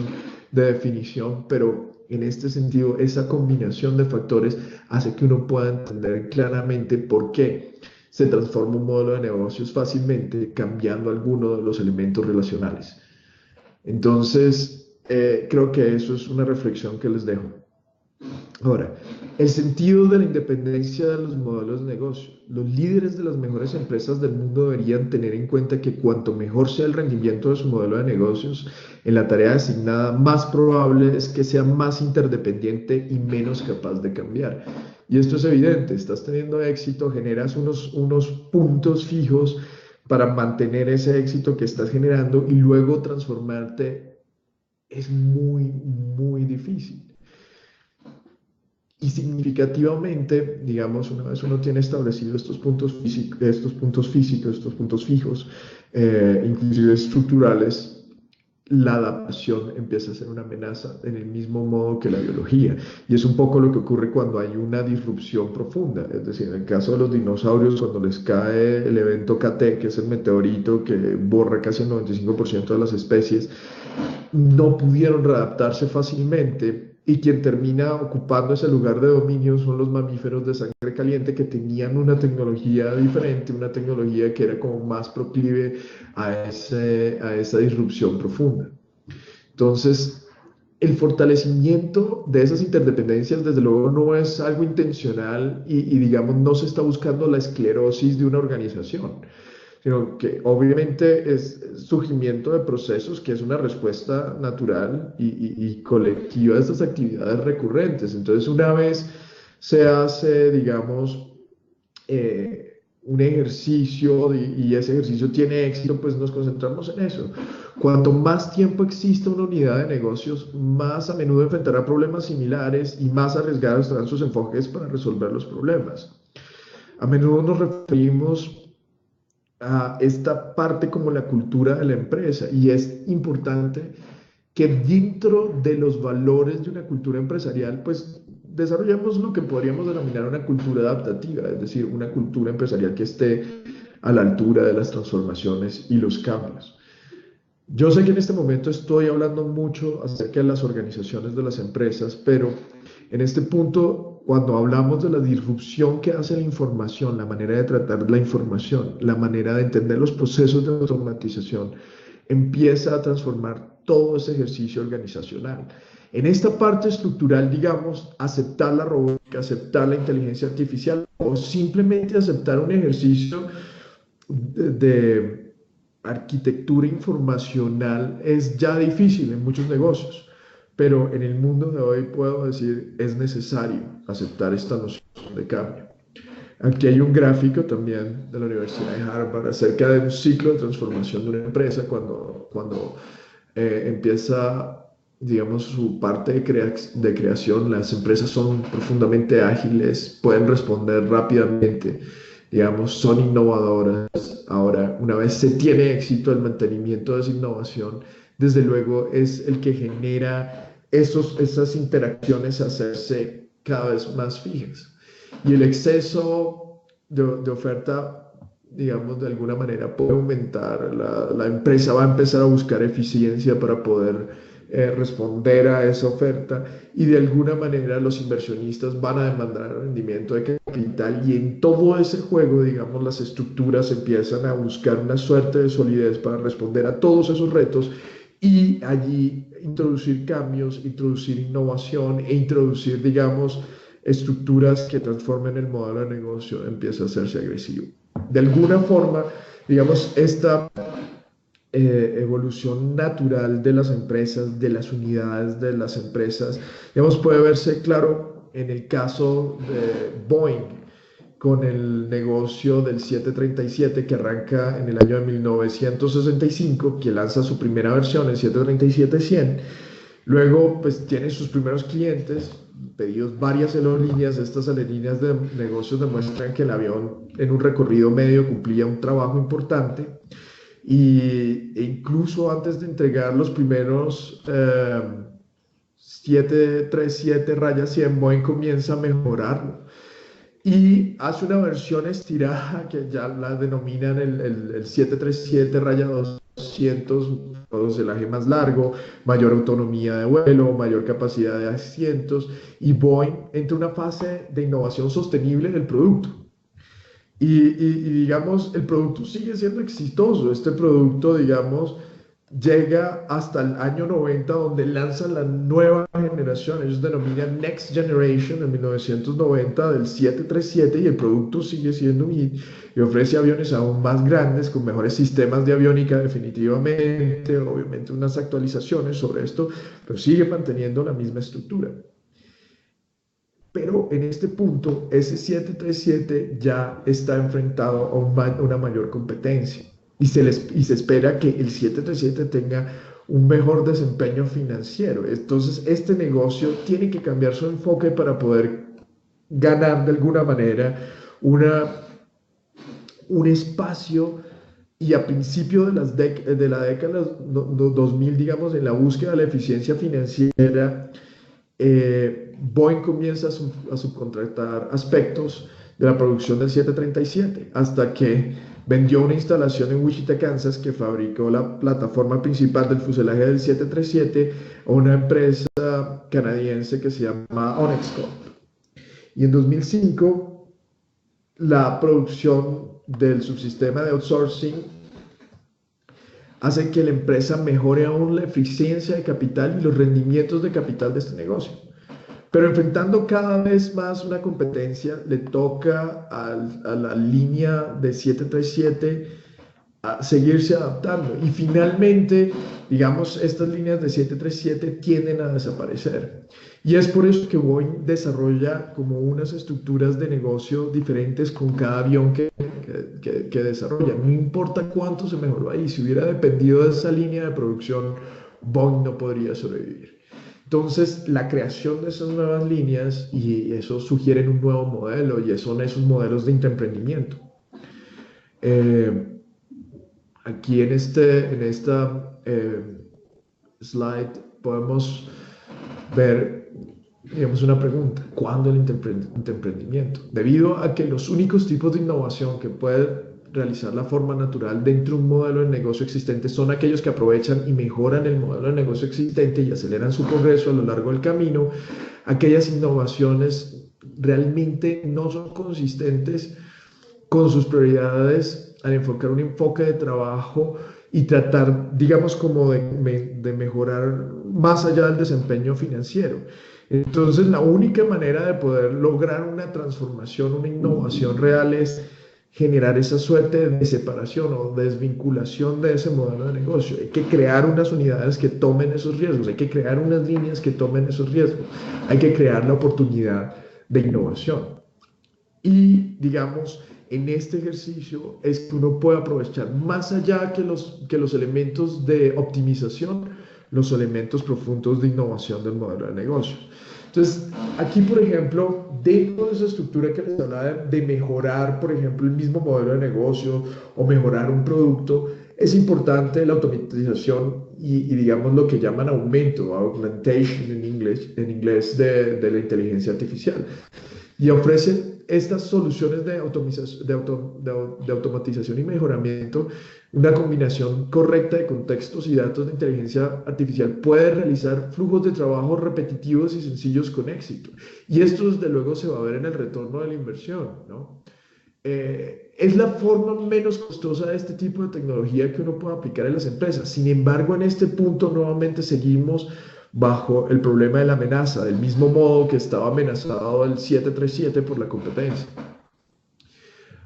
de definición, pero en este sentido, esa combinación de factores hace que uno pueda entender claramente por qué se transforma un modelo de negocios fácilmente cambiando alguno de los elementos relacionales. Entonces, creo que eso es una reflexión que les dejo. Ahora, el sentido de la independencia de los modelos de negocio. Los líderes de las mejores empresas del mundo deberían tener en cuenta que cuanto mejor sea el rendimiento de su modelo de negocios en la tarea asignada, más probable es que sea más interdependiente y menos capaz de cambiar. Y esto es evidente, estás teniendo éxito, generas unos puntos fijos para mantener ese éxito que estás generando y luego transformarte es muy difícil. Y significativamente, digamos, una vez uno tiene establecidos estos puntos físicos, estos puntos fijos, inclusive estructurales, la adaptación empieza a ser una amenaza en el mismo modo que la biología. Y es un poco lo que ocurre cuando hay una disrupción profunda. Es decir, en el caso de los dinosaurios, cuando les cae el evento KT, que es el meteorito que borra casi el 95% de las especies, no pudieron readaptarse fácilmente y quien termina ocupando ese lugar de dominio son los mamíferos de sangre caliente que tenían una tecnología diferente, una tecnología que era como más proclive a esa disrupción profunda. Entonces, el fortalecimiento de esas interdependencias, desde luego, no es algo intencional y digamos, no se está buscando la esclerosis de una organización. sino que obviamente es surgimiento de procesos que es una respuesta natural y colectiva de estas actividades recurrentes. Entonces, una vez se hace, digamos, un ejercicio y ese ejercicio tiene éxito, pues nos concentramos en eso. Cuanto más tiempo exista una unidad de negocios, más a menudo enfrentará problemas similares y más arriesgados serán sus enfoques para resolver los problemas. A menudo nos referimos a esta parte como la cultura de la empresa y es importante que dentro de los valores de una cultura empresarial, pues desarrollemos lo que podríamos denominar una cultura adaptativa, es decir, una cultura empresarial que esté a la altura de las transformaciones y los cambios. Yo sé que en este momento estoy hablando mucho acerca de las organizaciones de las empresas, pero en este punto, cuando hablamos de la disrupción que hace la información, la manera de tratar la información, la manera de entender los procesos de automatización, empieza a transformar todo ese ejercicio organizacional. En esta parte estructural, digamos, aceptar la robótica, aceptar la inteligencia artificial o simplemente aceptar un ejercicio de arquitectura informacional es ya difícil en muchos negocios, pero en el mundo de hoy puedo decir es necesario aceptar esta noción de cambio. Aquí hay un gráfico también de la Universidad de Harvard acerca de un ciclo de transformación de una empresa cuando empieza, digamos, su parte de creación. Las empresas son profundamente ágiles, pueden responder rápidamente, digamos, son innovadoras. Ahora, una vez se tiene éxito, el mantenimiento de esa innovación, desde luego, es el que genera esas interacciones a hacerse cada vez más fijas. Y el exceso de oferta, digamos, de alguna manera puede aumentar. La empresa va a empezar a buscar eficiencia para poder responder a esa oferta y de alguna manera los inversionistas van a demandar rendimiento de capital y en todo ese juego, digamos, las estructuras empiezan a buscar una suerte de solidez para responder a todos esos retos y allí introducir cambios, introducir innovación e introducir, digamos, estructuras que transformen el modelo de negocio empieza a hacerse agresivo. De alguna forma, digamos, esta evolución natural de las empresas, de las unidades de las empresas, digamos, puede verse claro en el caso de Boeing, con el negocio del 737 que arranca en el año de 1965, que lanza su primera versión, el 737-100. Luego, pues tiene sus primeros clientes, pedidos varias aerolíneas. Estas aerolíneas de negocios demuestran que el avión en un recorrido medio cumplía un trabajo importante e incluso antes de entregar los primeros 737-100, Boeing comienza a mejorarlo y hace una versión estirada que ya la denominan el 737-200, fuselaje más largo, mayor autonomía de vuelo, mayor capacidad de asientos, y Boeing entra en una fase de innovación sostenible del producto. Digamos, el producto sigue siendo exitoso. Este producto, digamos, llega hasta el año 90, donde lanzan la nueva generación, ellos denominan Next Generation, en 1990, del 737, y el producto sigue siendo un hit y ofrece aviones aún más grandes, con mejores sistemas de aviónica definitivamente, obviamente unas actualizaciones sobre esto, pero sigue manteniendo la misma estructura. Pero en este punto, ese 737 ya está enfrentado a una mayor competencia y se espera que el 737 tenga un mejor desempeño financiero. Entonces, este negocio tiene que cambiar su enfoque para poder ganar de alguna manera un espacio. Y a principio de la década 2000, digamos, en la búsqueda de la eficiencia financiera, Boeing comienza a subcontratar aspectos de la producción del 737 hasta que vendió una instalación en Wichita, Kansas, que fabricó la plataforma principal del fuselaje del 737 a una empresa canadiense que se llama Onexco. Y en 2005, la producción del subsistema de outsourcing hace que la empresa mejore aún la eficiencia de capital y los rendimientos de capital de este negocio. Pero enfrentando cada vez más una competencia, le toca a la línea de 737 a seguirse adaptando. Y finalmente, digamos, estas líneas de 737 tienden a desaparecer. Y es por eso que Boeing desarrolla como unas estructuras de negocio diferentes con cada avión que desarrolla. No importa cuánto se mejoró ahí, si hubiera dependido de esa línea de producción, Boeing no podría sobrevivir. Entonces, la creación de esas nuevas líneas, y eso sugiere un nuevo modelo, y son esos modelos de intraemprendimiento. Aquí en esta slide podemos ver, digamos, una pregunta: ¿cuándo el intraemprendimiento? Debido a que los únicos tipos de innovación que puede realizar la forma natural dentro de un modelo de negocio existente son aquellos que aprovechan y mejoran el modelo de negocio existente y aceleran su progreso a lo largo del camino. Aquellas innovaciones realmente no son consistentes con sus prioridades al enfocar un enfoque de trabajo y tratar, digamos, como de mejorar más allá del desempeño financiero. Entonces, la única manera de poder lograr una transformación, una innovación real es generar esa suerte de separación o desvinculación de ese modelo de negocio. Hay que crear unas unidades que tomen esos riesgos, hay que crear unas líneas que tomen esos riesgos, hay que crear la oportunidad de innovación. Y, digamos, en este ejercicio es que uno puede aprovechar más allá que los elementos de optimización, los elementos profundos de innovación del modelo de negocio. Entonces, aquí, por ejemplo, dentro de esa estructura que les hablaba de mejorar, por ejemplo, el mismo modelo de negocio o mejorar un producto, es importante la automatización y digamos, lo que llaman augmentation en inglés de la inteligencia artificial. Y ofrecen estas soluciones de automatización y mejoramiento. Una combinación correcta de contextos y datos de inteligencia artificial puede realizar flujos de trabajo repetitivos y sencillos con éxito. Y esto, desde luego, se va a ver en el retorno de la inversión, ¿no? Es la forma menos costosa de este tipo de tecnología que uno puede aplicar en las empresas. Sin embargo, en este punto nuevamente seguimos bajo el problema de la amenaza, del mismo modo que estaba amenazado el 737 por la competencia.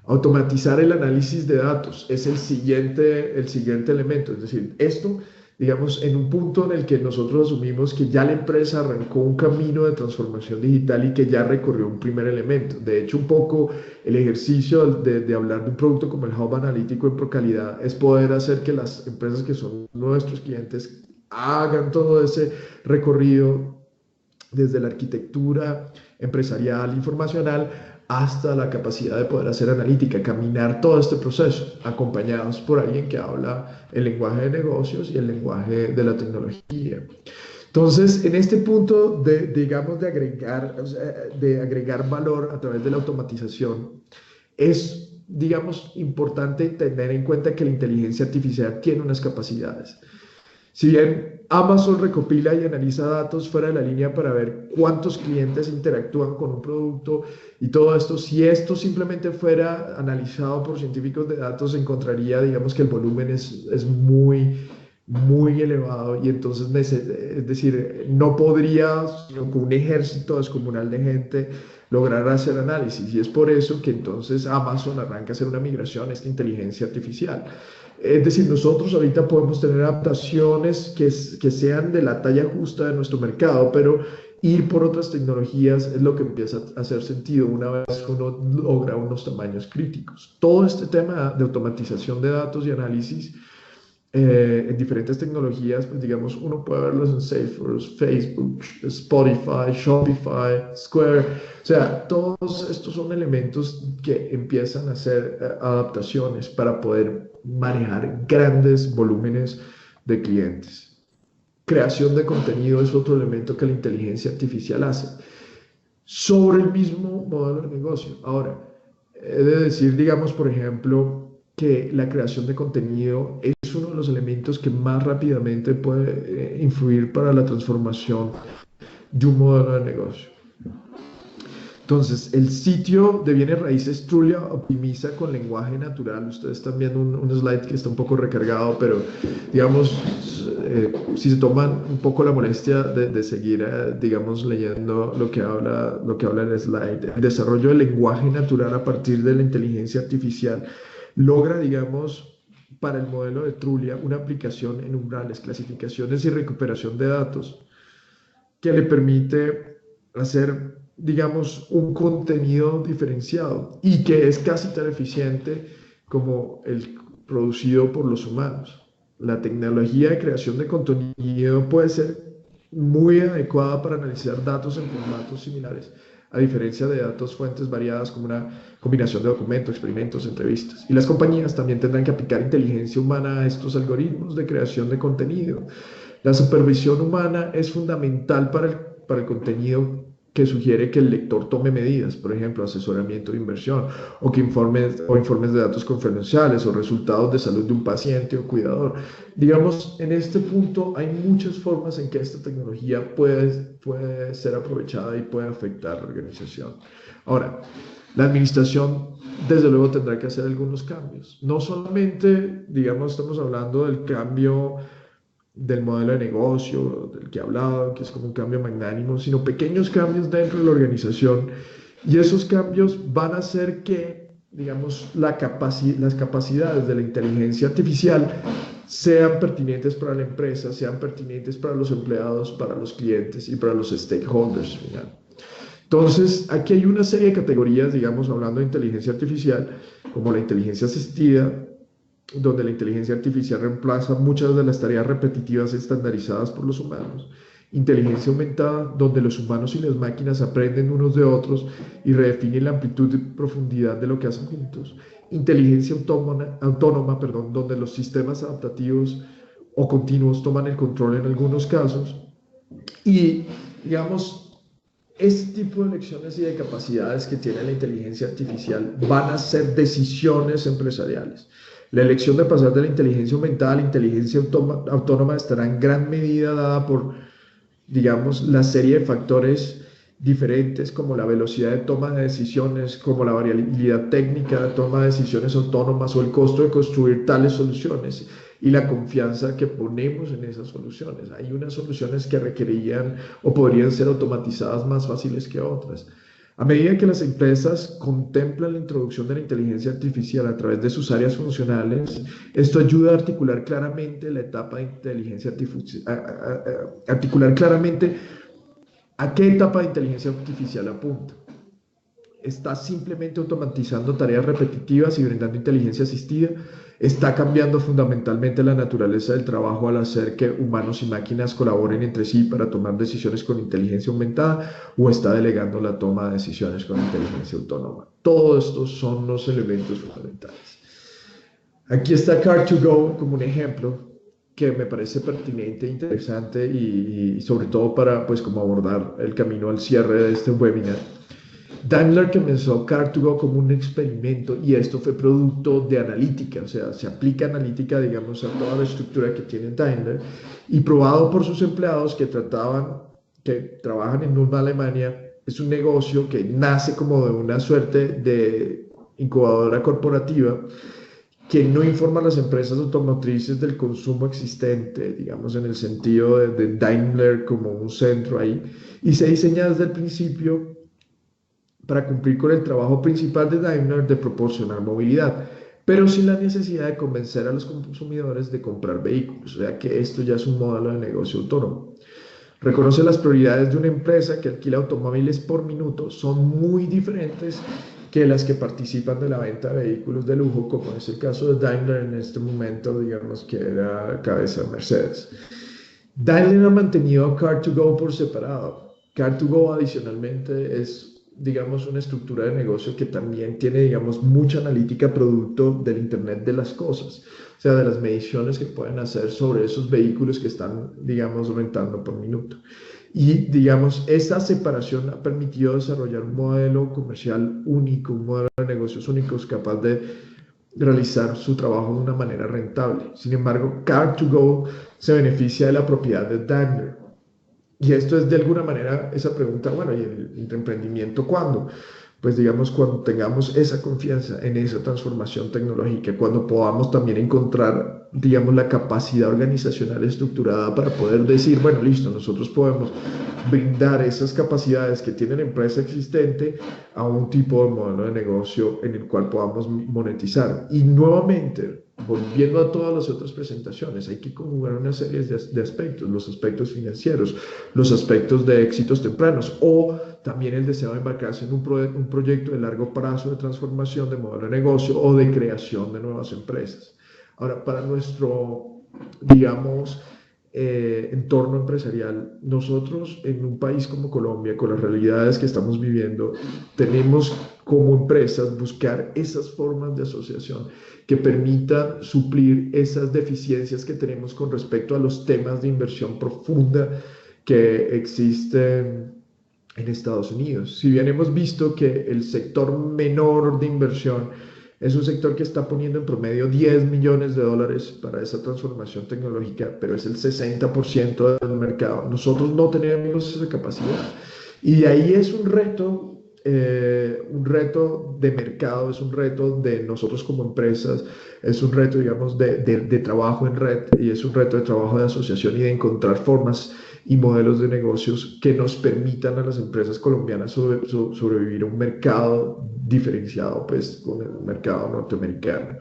Automatizar el análisis de datos es el siguiente elemento. Es decir, esto, digamos, en un punto en el que nosotros asumimos que ya la empresa arrancó un camino de transformación digital y que ya recorrió un primer elemento. De hecho, un poco el ejercicio de hablar de un producto como el Hub Analítico en ProCalidad es poder hacer que las empresas que son nuestros clientes hagan todo ese recorrido desde la arquitectura empresarial, informacional, hasta la capacidad de poder hacer analítica, caminar todo este proceso, acompañados por alguien que habla el lenguaje de negocios y el lenguaje de la tecnología. Entonces, en este punto digamos, de agregar valor a través de la automatización, es, digamos, importante tener en cuenta que la inteligencia artificial tiene unas capacidades. Si bien Amazon recopila y analiza datos fuera de la línea para ver cuántos clientes interactúan con un producto y todo esto, si esto simplemente fuera analizado por científicos de datos, se encontraría, digamos, que el volumen es muy elevado, y entonces, es decir, no podría, sino con un ejército descomunal de gente, lograr hacer análisis. Y es por eso que entonces Amazon arranca a hacer una migración a esta inteligencia artificial. Es decir, nosotros ahorita podemos tener adaptaciones que sean de la talla justa de nuestro mercado, pero ir por otras tecnologías es lo que empieza a hacer sentido una vez que uno logra unos tamaños críticos. Todo este tema de automatización de datos y análisis en diferentes tecnologías, pues digamos, uno puede verlos en Salesforce, Facebook, Spotify, Shopify, Square. O sea, todos estos son elementos que empiezan a hacer adaptaciones para poder manejar grandes volúmenes de clientes. Creación de contenido es otro elemento que la inteligencia artificial hace sobre el mismo modelo de negocio. Ahora, he de decir, digamos, por ejemplo, que la creación de contenido es uno de los elementos que más rápidamente puede influir para la transformación de un modelo de negocio. Entonces, el sitio de bienes raíces Trulia optimiza con lenguaje natural. Ustedes están viendo un slide que está un poco recargado, pero digamos, si se toman un poco la molestia de seguir, digamos, leyendo lo que habla el slide, el desarrollo del lenguaje natural a partir de la inteligencia artificial logra, digamos, para el modelo de Trulia una aplicación en umbrales, clasificaciones y recuperación de datos que le permite hacer, digamos, un contenido diferenciado y que es casi tan eficiente como el producido por los humanos. La tecnología de creación de contenido puede ser muy adecuada para analizar datos en formatos similares, a diferencia de datos fuentes variadas como una combinación de documentos, experimentos, entrevistas. Y las compañías también tendrán que aplicar inteligencia humana a estos algoritmos de creación de contenido. La supervisión humana es fundamental para el contenido que sugiere que el lector tome medidas, por ejemplo, asesoramiento de inversión o informes de datos confidenciales o resultados de salud de un paciente o cuidador. Digamos, en este punto hay muchas formas en que esta tecnología puede ser aprovechada y puede afectar a la organización. Ahora, la administración desde luego tendrá que hacer algunos cambios. No solamente, digamos, estamos hablando del cambio del modelo de negocio, del que hablaba, que es como un cambio magnánimo, sino pequeños cambios dentro de la organización. Y esos cambios van a hacer que, digamos, las capacidades de la inteligencia artificial sean pertinentes para la empresa, sean pertinentes para los empleados, para los clientes y para los stakeholders. Final. Entonces, aquí hay una serie de categorías, digamos, hablando de inteligencia artificial, como la inteligencia asistida, donde la inteligencia artificial reemplaza muchas de las tareas repetitivas estandarizadas por los humanos. Inteligencia aumentada, donde los humanos y las máquinas aprenden unos de otros y redefinen la amplitud y profundidad de lo que hacen juntos. Inteligencia autónoma, donde los sistemas adaptativos o continuos toman el control en algunos casos. Y, digamos, este tipo de lecciones y de capacidades que tiene la inteligencia artificial van a ser decisiones empresariales. La elección de pasar de la inteligencia aumentada a la inteligencia autónoma estará en gran medida dada por, digamos, la serie de factores diferentes como la velocidad de toma de decisiones, como la variabilidad técnica de toma de decisiones autónomas o el costo de construir tales soluciones y la confianza que ponemos en esas soluciones. Hay unas soluciones que requerirían o podrían ser automatizadas más fáciles que otras. A medida que las empresas contemplan la introducción de la inteligencia artificial a través de sus áreas funcionales, esto ayuda a articular claramente la etapa de inteligencia artificial, articular claramente a qué etapa de inteligencia artificial apunta. Está simplemente automatizando tareas repetitivas y brindando inteligencia asistida, está cambiando fundamentalmente la naturaleza del trabajo al hacer que humanos y máquinas colaboren entre sí para tomar decisiones con inteligencia aumentada o está delegando la toma de decisiones con inteligencia autónoma. Todos estos son los elementos fundamentales. Aquí está Car2Go como un ejemplo que me parece pertinente, interesante y sobre todo para pues como abordar el camino al cierre de este webinar. Daimler comenzó Car2Go como un experimento y esto fue producto de analítica, o sea, se aplica analítica, digamos, a toda la estructura que tiene Daimler y probado por sus empleados que trabajan en Ulm, Alemania. Es un negocio que nace como de una suerte de incubadora corporativa que no informa a las empresas automotrices del consumo existente, digamos, en el sentido de Daimler como un centro ahí, y se diseña desde el principio para cumplir con el trabajo principal de Daimler de proporcionar movilidad, pero sin la necesidad de convencer a los consumidores de comprar vehículos, o sea que esto ya es un modelo de negocio autónomo. Reconoce las prioridades de una empresa que alquila automóviles por minuto son muy diferentes que las que participan de la venta de vehículos de lujo, como es el caso de Daimler en este momento, digamos que era cabeza de Mercedes. Daimler ha mantenido a Car2Go por separado. Car2Go adicionalmente es, digamos, una estructura de negocio que también tiene, digamos, mucha analítica producto del Internet de las cosas, o sea, de las mediciones que pueden hacer sobre esos vehículos que están, digamos, rentando por minuto. Y, digamos, esa separación ha permitido desarrollar un modelo comercial único, un modelo de negocios únicos capaz de realizar su trabajo de una manera rentable. Sin embargo, Car2Go se beneficia de la propiedad de Daimler. Y esto es de alguna manera esa pregunta, bueno, ¿y el emprendimiento cuándo? Pues digamos cuando tengamos esa confianza en esa transformación tecnológica, cuando podamos también encontrar, digamos, la capacidad organizacional estructurada para poder decir, bueno, listo, nosotros podemos brindar esas capacidades que tiene la empresa existente a un tipo de modelo de negocio en el cual podamos monetizar. Y nuevamente, volviendo a todas las otras presentaciones, hay que conjugar una serie de aspectos, los aspectos financieros, los aspectos de éxitos tempranos o también el deseo de embarcarse en un proyecto de largo plazo de transformación de modelo de negocio o de creación de nuevas empresas. Ahora, para nuestro, digamos, entorno empresarial, nosotros en un país como Colombia, con las realidades que estamos viviendo, tenemos como empresas buscar esas formas de asociación que permitan suplir esas deficiencias que tenemos con respecto a los temas de inversión profunda que existen en Estados Unidos. Si bien hemos visto que el sector menor de inversión es un sector que está poniendo en promedio 10 millones de dólares para esa transformación tecnológica, pero es el 60% del mercado. Nosotros no tenemos esa capacidad. Y ahí es un reto de mercado, es un reto de nosotros como empresas, es un reto, digamos, de trabajo en red y es un reto de trabajo de asociación y de encontrar formas y modelos de negocios que nos permitan a las empresas colombianas sobrevivir a un mercado diferenciado, pues, con el mercado norteamericano.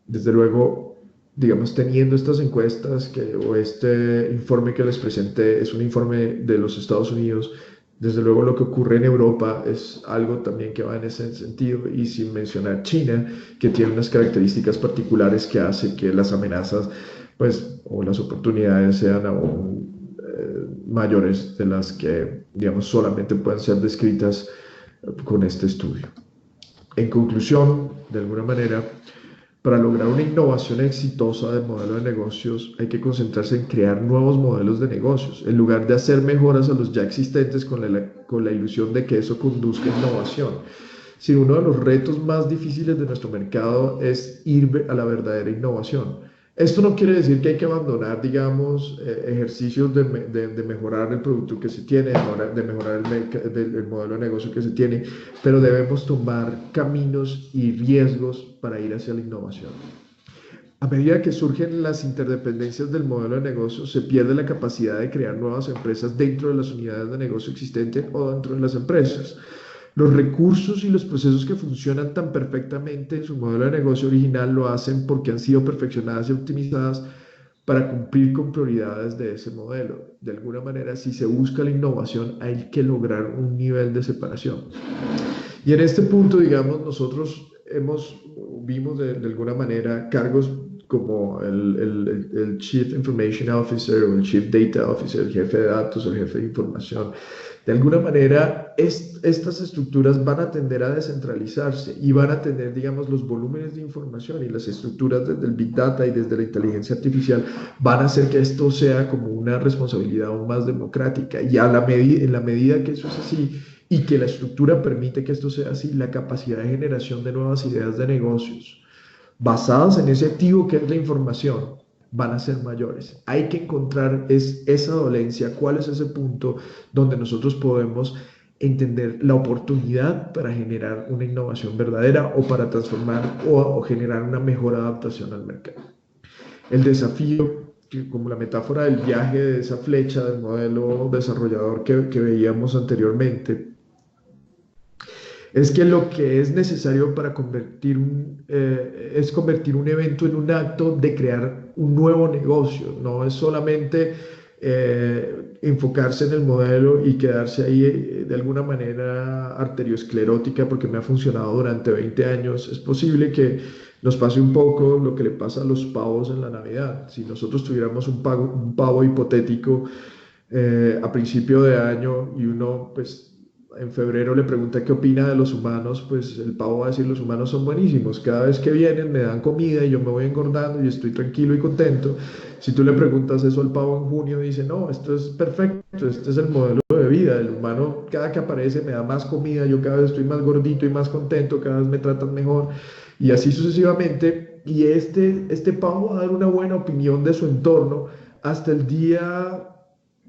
Desde luego, digamos, teniendo estas encuestas o este informe que les presenté es un informe de los Estados Unidos. Desde luego lo que ocurre en Europa es algo también que va en ese sentido y sin mencionar China, que tiene unas características particulares que hace que las amenazas, pues, o las oportunidades sean aún mayores de las que, digamos, solamente pueden ser descritas con este estudio. En conclusión, de alguna manera, para lograr una innovación exitosa del modelo de negocios, hay que concentrarse en crear nuevos modelos de negocios, en lugar de hacer mejoras a los ya existentes con la ilusión de que eso conduzca a innovación. Si uno de los retos más difíciles de nuestro mercado es ir a la verdadera innovación. Esto no quiere decir que hay que abandonar, digamos, ejercicios de mejorar el producto que se tiene, de mejorar el modelo de negocio que se tiene, pero debemos tomar caminos y riesgos para ir hacia la innovación. A medida que surgen las interdependencias del modelo de negocio, se pierde la capacidad de crear nuevas empresas dentro de las unidades de negocio existentes o dentro de las empresas. Los recursos y los procesos que funcionan tan perfectamente en su modelo de negocio original lo hacen porque han sido perfeccionadas y optimizadas para cumplir con prioridades de ese modelo. De alguna manera, si se busca la innovación, hay que lograr un nivel de separación. Y en este punto, digamos, nosotros vimos de alguna manera cargos como el Chief Information Officer o el Chief Data Officer, el jefe de datos o el jefe de información. De alguna manera, estas estructuras van a tender a descentralizarse y van a tener, digamos, los volúmenes de información y las estructuras desde el Big Data y desde la inteligencia artificial van a hacer que esto sea como una responsabilidad aún más democrática. Y en la medida que eso es así y que la estructura permite que esto sea así, la capacidad de generación de nuevas ideas de negocios basadas en ese activo que es la información van a ser mayores. Hay que encontrar esa dolencia, cuál es ese punto donde nosotros podemos entender la oportunidad para generar una innovación verdadera o para transformar o generar una mejor adaptación al mercado. El desafío, como la metáfora del viaje de esa flecha del modelo desarrollador que veíamos anteriormente, es que lo que es necesario para es convertir un evento en un acto de crear un nuevo negocio. No es solamente enfocarse en el modelo y quedarse ahí de alguna manera arteriosclerótica porque me ha funcionado durante 20 años. Es posible que nos pase un poco lo que le pasa a los pavos en la Navidad. Si nosotros tuviéramos un pavo hipotético a principio de año y uno, pues, en febrero le pregunta qué opina de los humanos, pues el pavo va a decir: los humanos son buenísimos, cada vez que vienen me dan comida y yo me voy engordando y estoy tranquilo y contento. Si tú le preguntas eso al pavo en junio, dice: no, esto es perfecto, este es el modelo de vida, el humano cada que aparece me da más comida, yo cada vez estoy más gordito y más contento, cada vez me tratan mejor y así sucesivamente. Y este pavo va a dar una buena opinión de su entorno hasta el día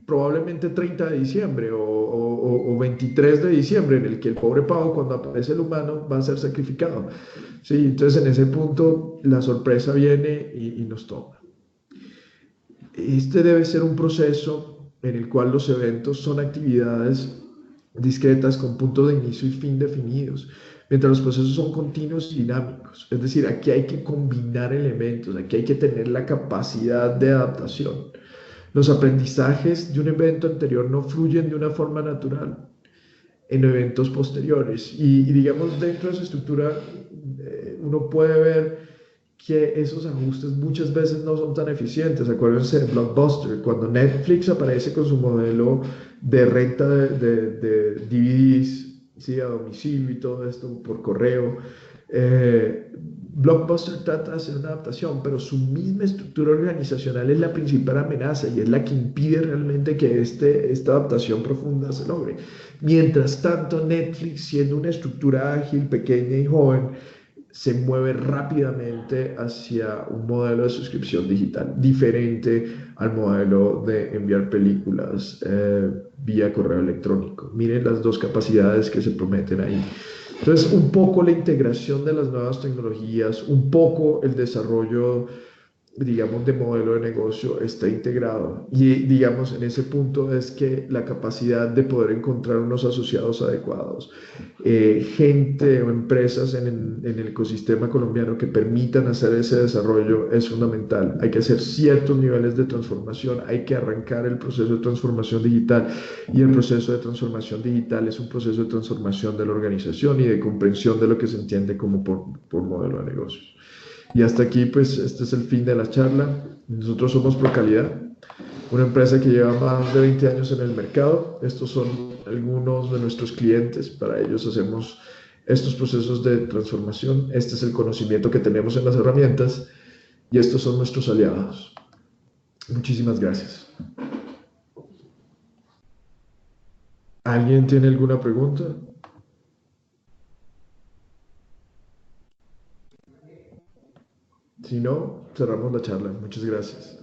probablemente 30 de diciembre o 23 de diciembre, en el que el pobre pavo, cuando aparece el humano, va a ser sacrificado. Sí, entonces en ese punto la sorpresa viene y nos toma. Este debe ser un proceso en el cual los eventos son actividades discretas con puntos de inicio y fin definidos. mientras los procesos son continuos y dinámicos. Es decir, aquí hay que combinar elementos, aquí hay que tener la capacidad de adaptación. Los aprendizajes de un evento anterior no fluyen de una forma natural en eventos posteriores. Y digamos, dentro de esa estructura, uno puede ver que esos ajustes muchas veces no son tan eficientes. Acuérdense de Blockbuster, cuando Netflix aparece con su modelo de renta de DVDs, ¿sí? A domicilio y todo esto por correo. Blockbuster trata de hacer una adaptación, pero su misma estructura organizacional es la principal amenaza y es la que impide realmente que esta adaptación profunda se logre. Mientras tanto, Netflix, siendo una estructura ágil, pequeña y joven, se mueve rápidamente hacia un modelo de suscripción digital diferente al modelo de enviar películas vía correo electrónico. Miren las dos capacidades que se prometen ahí. Entonces, un poco la integración de las nuevas tecnologías, un poco el desarrollo, digamos, de modelo de negocio está integrado. Y, digamos, en ese punto es que la capacidad de poder encontrar unos asociados adecuados, gente o empresas en el ecosistema colombiano que permitan hacer ese desarrollo es fundamental. Hay que hacer ciertos niveles de transformación, hay que arrancar el proceso de transformación digital y el proceso de transformación digital es un proceso de transformación de la organización y de comprensión de lo que se entiende como por modelo de negocios. Y hasta aquí, pues, este es el fin de la charla. Nosotros somos Procalidad, una empresa que lleva más de 20 años en el mercado. Estos son algunos de nuestros clientes. Para ellos hacemos estos procesos de transformación. Este es el conocimiento que tenemos en las herramientas y estos son nuestros aliados. Muchísimas gracias. ¿Alguien tiene alguna pregunta? Si no, cerramos la charla. Muchas gracias.